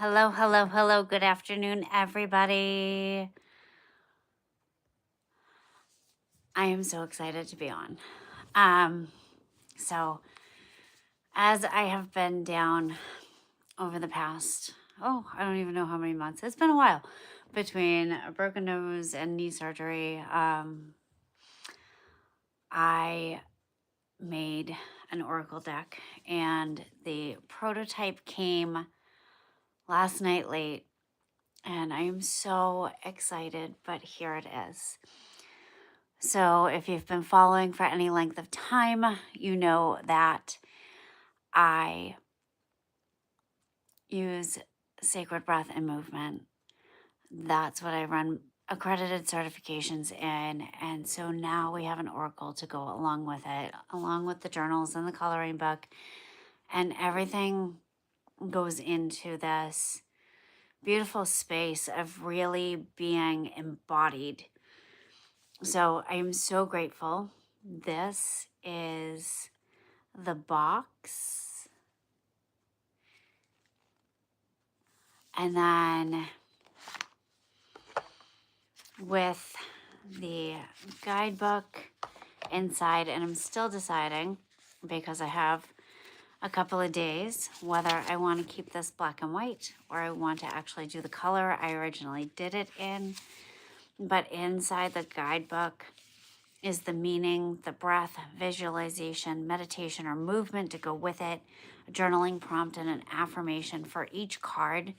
Hello, hello, hello. Good afternoon, everybody. I am so excited to be on. So as I have been down over the past, I don't even know how many months. It's been a while between a broken nose and knee surgery. I made an Oracle deck, and the prototype came last night late, and I am so excited, but here it is. So, if you've been following for any length of time, you know that I use sacred breath and movement. That's what I run accredited certifications in. And so now we have an oracle to go along with it, along with the journals and the coloring book. And everything goes into this beautiful space of really being embodied. So I am so grateful. This is the box. And then with the guidebook inside, and I'm still deciding because I have a couple of days whether I want to keep this black and white or I want to actually do the color I originally did it in. But inside the guidebook is the meaning, the breath, visualization, meditation, or movement to go with it, a journaling prompt, and an affirmation for each card.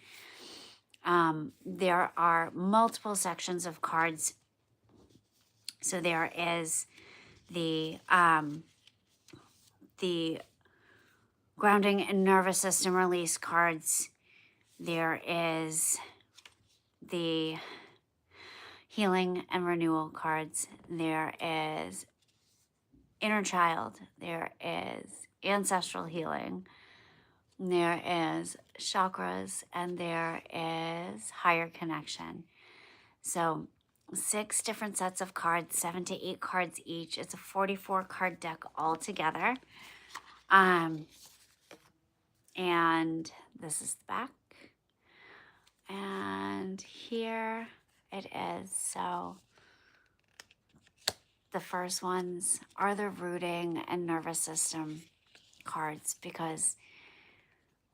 There are multiple sections of cards. So there is the grounding and nervous system release cards. There is the healing and renewal cards. There is inner child. There is ancestral healing. There is chakras, and there is higher connection. So 6 different sets of cards, 7 to 8 cards each. It's a 44 card deck altogether. And this is the back. And here it is. So the first ones are the rooting and nervous system cards, because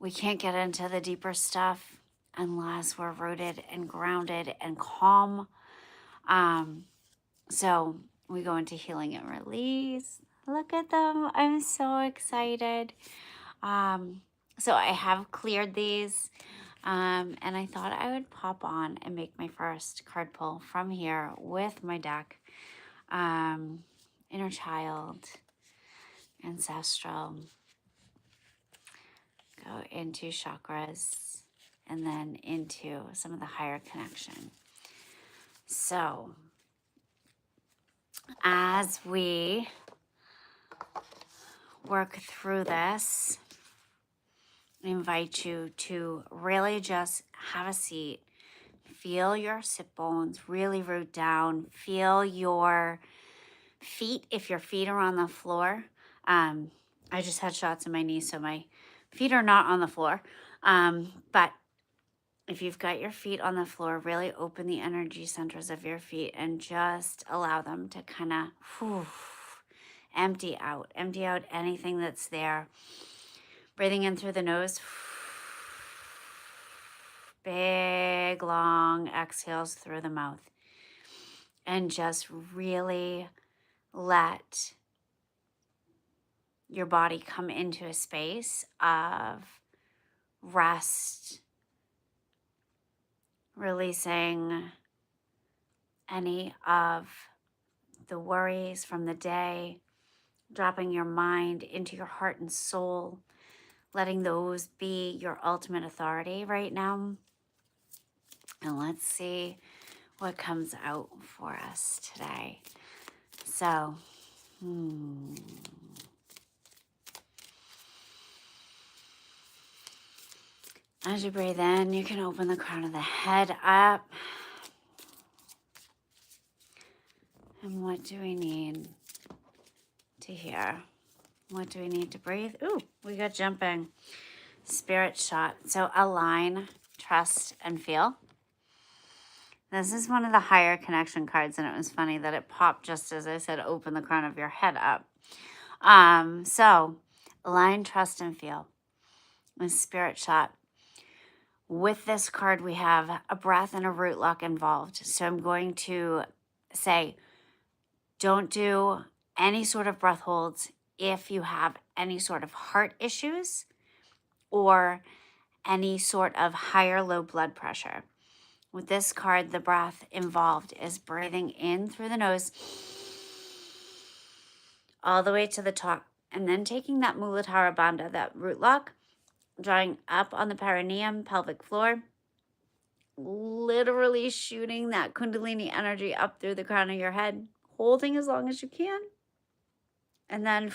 we can't get into the deeper stuff unless we're rooted and grounded and calm. So we go into healing and release. Look at them. I'm so excited. So I have cleared these, and I thought I would pop on and make my first card pull from here with my deck. Inner child, ancestral, go into chakras, and then into some of the higher connection. So as we work through this, I invite you to really just have a seat, feel your sit bones really root down, feel your feet if your feet are on the floor. I just had shots in my knees, so my feet are not on the floor. But if you've got your feet on the floor, really open the energy centers of your feet and just allow them to kind of empty out anything that's there. Breathing in through the nose. Big, long exhales through the mouth. And just really let your body come into a space of rest, releasing any of the worries from the day, dropping your mind into your heart and soul, letting those be your ultimate authority right now. And let's see what comes out for us today. So, as you breathe in, you can open the crown of the head up. And what do we need to hear? What do we need to breathe? Ooh, we got jumping. Spirit shot. So align, trust, and feel. This is one of the higher connection cards, and it was funny that it popped just as I said, open the crown of your head up. So align, trust, and feel. A spirit shot. With this card, we have a breath and a root lock involved. So I'm going to say, don't do any sort of breath holds if you have any sort of heart issues or any sort of high or low blood pressure. With this card, the breath involved is breathing in through the nose all the way to the top, and then taking that Muladhara Bandha, that root lock, drawing up on the perineum, pelvic floor, literally shooting that Kundalini energy up through the crown of your head, holding as long as you can, and then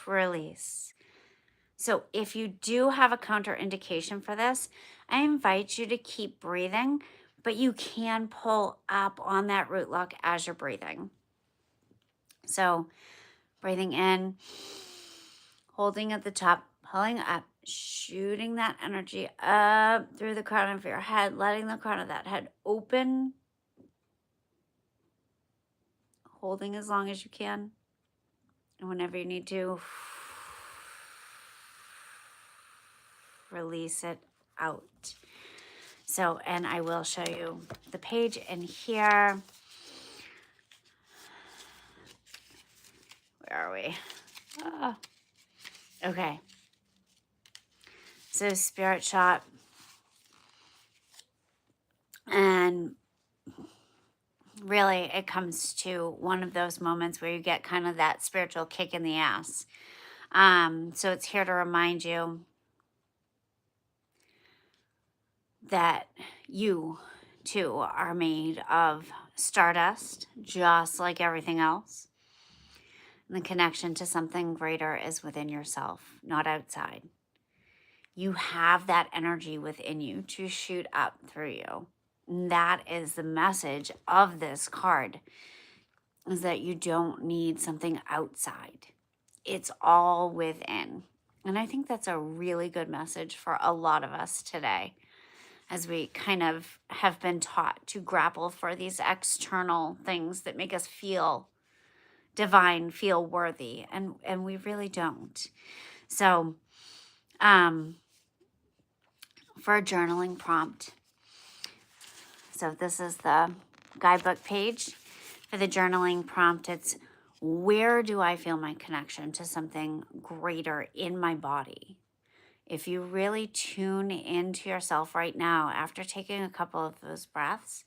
release. So if you do have a counterindication for this, I invite you to keep breathing, but you can pull up on that root lock as you're breathing. So breathing in, holding at the top, pulling up, shooting that energy up through the crown of your head, letting the crown of that head open, holding as long as you can. And whenever you need to, release it out. So, and I will show you the page in here. Where are we? Okay. So spirit shot. And really it comes to one of those moments where you get kind of that spiritual kick in the ass. So it's here to remind you that you too are made of stardust, just like everything else. And the connection to something greater is within yourself, not outside. You have that energy within you to shoot up through you. And that is the message of this card, is that you don't need something outside. It's all within. And I think that's a really good message for a lot of us today, as we kind of have been taught to grapple for these external things that make us feel divine, feel worthy, and we really don't. So for a journaling prompt, so this is the guidebook page. For the journaling prompt, it's, where do I feel my connection to something greater in my body? If you really tune into yourself right now, after taking a couple of those breaths,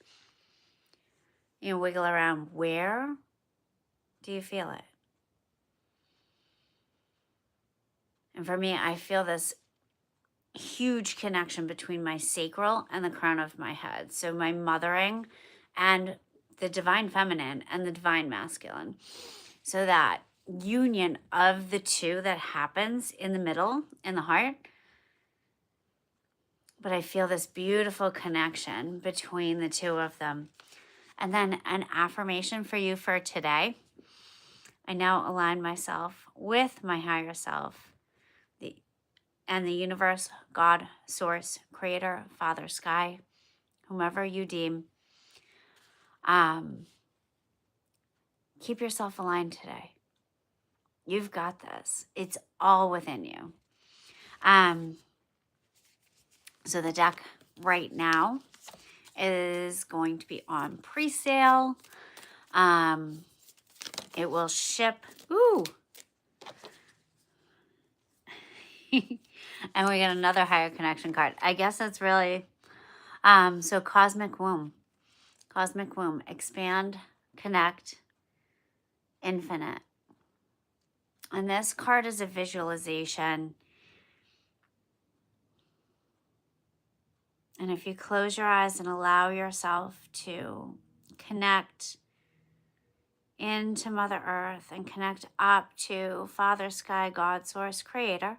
you wiggle around, where do you feel it? And for me, I feel this huge connection between my sacral and the crown of my head. So my mothering and the divine feminine and the divine masculine. So that union of the two that happens in the middle, in the heart. But I feel this beautiful connection between the two of them. And then an affirmation for you for today. I now align myself with my higher self, and the universe, God, source, creator, Father, sky, whomever you deem. Keep yourself aligned today. You've got this. It's all within you. So the deck right now is going to be on pre-sale. It will ship. Ooh. And we get another higher connection card. I guess that's really, so Cosmic Womb. Cosmic Womb. Expand, connect, infinite. And this card is a visualization. And if you close your eyes and allow yourself to connect into Mother Earth and connect up to Father, Sky, God, Source, Creator.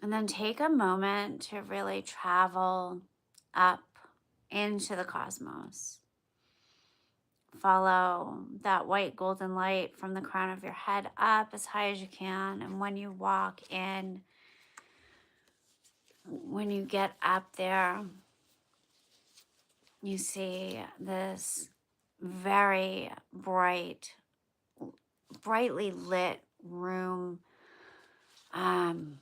And then take a moment to really travel up into the cosmos. Follow that white golden light from the crown of your head up as high as you can. And when you walk in, when you get up there, you see this very brightly lit room. And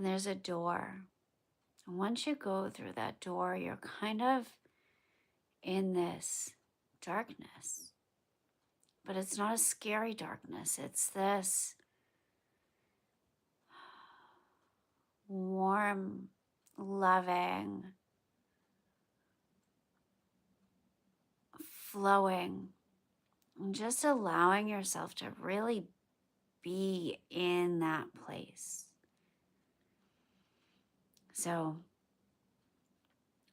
there's a door. And once you go through that door, you're kind of in this darkness. But it's not a scary darkness. It's this warm, loving, flowing, and just allowing yourself to really be in that place. So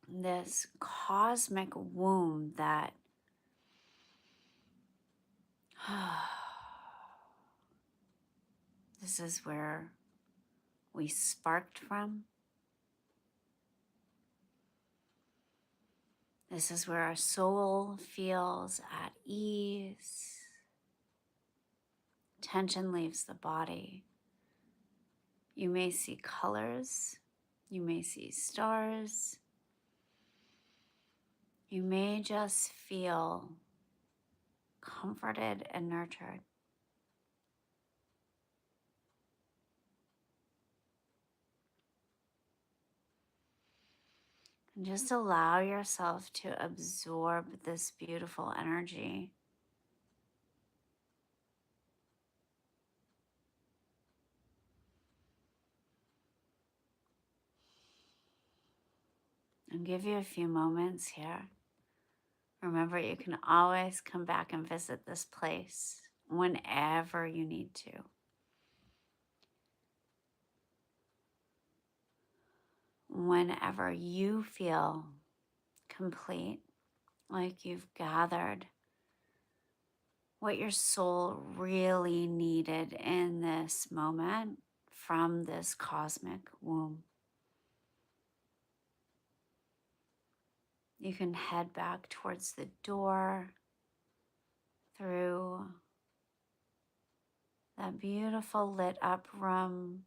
this cosmic womb that this is where we sparked from. This is where our soul feels at ease. Tension leaves the body. You may see colors. You may see stars. You may just feel comforted and nurtured. And just allow yourself to absorb this beautiful energy. And give you a few moments here. Remember, you can always come back and visit this place whenever you need to. Whenever you feel complete, like you've gathered what your soul really needed in this moment from this cosmic womb. You can head back towards the door through that beautiful lit up room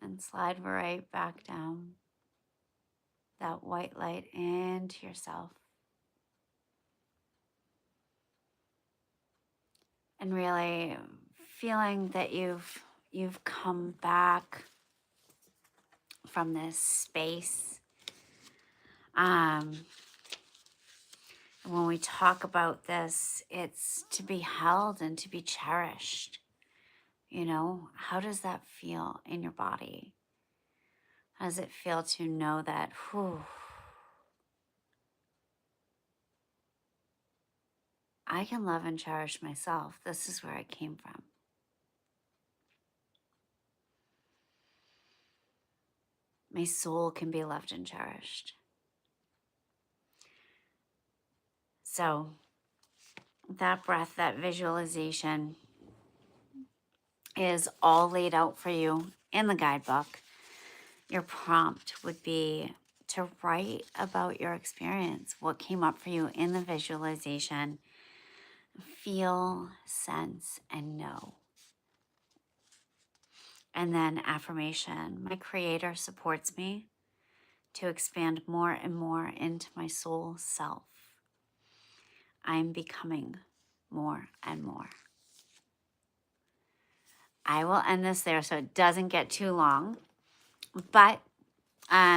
and slide right back down that white light into yourself. And really feeling that you've come back from this space. When we talk about this, it's to be held and to be cherished. You know, how does that feel in your body? How does it feel to know that, I can love and cherish myself. This is where I came from. My soul can be loved and cherished. So that breath, that visualization is all laid out for you in the guidebook. Your prompt would be to write about your experience, what came up for you in the visualization. Feel, sense, and know. And then affirmation. My Creator supports me to expand more and more into my soul self. I'm becoming more and more. I will end this there so it doesn't get too long, but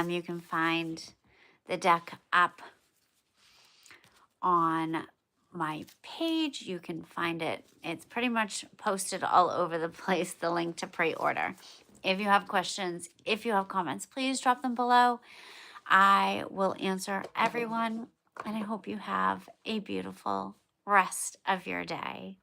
you can find the deck up on my page. You can find it. It's pretty much posted all over the place, the link to pre-order. If you have questions, if you have comments, please drop them below. I will answer everyone, and I hope you have a beautiful rest of your day.